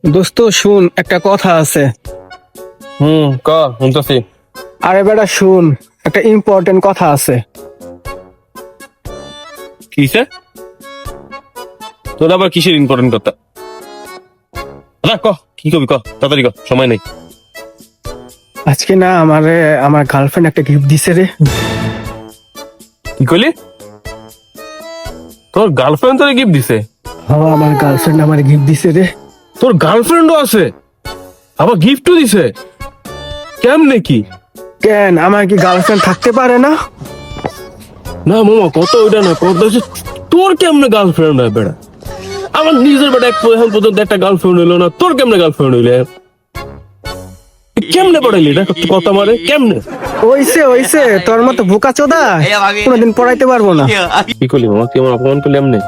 দোস্ত শুন, একটা কথা আছে। ক শুনতেছি। আরে বেটা শুন, একটা ইম্পর্টেন্ট কথা আছে। কিসে? তোর আবার কিসের ইম্পর্টেন্ট কথা? ক কি কবি, ক তাড়াতাড়ি ক, সময় নেই। আজকে না আমার গার্লফ্রেন্ড একটা গিফট দিছে রে। কি কইলি? তোর গার্লফ্রেন্ড তোর গিফট দিছে? আমার গার্লফ্রেন্ড আমার গিফট দিছে রে। তোর গার্লফ্রেন্ডও আছে, আবার গিফটও দিছে? কেমনে কি? কেন, আমার কি গার্লফ্রেন্ড থাকতে পারে না? না মামা, কত ওইটা না, কত হচ্ছে তোর কেমনে গার্লফ্রেন্ড হয় বেড়া? আমার নিজের বেটা এখন পর্যন্ত একটা গার্লফ্রেন্ড হইলো না, তোর কেমনে গার্লফ্রেন্ড হইলে? কেমনে পড়াইলি এটা কথা মারে কেমনে? ওইসে তোর মতো বোকা চোদা কোনোদিন পড়াইতে পারবো না। কি করলি মামা, তুই আমার অপমান করলি এমনি?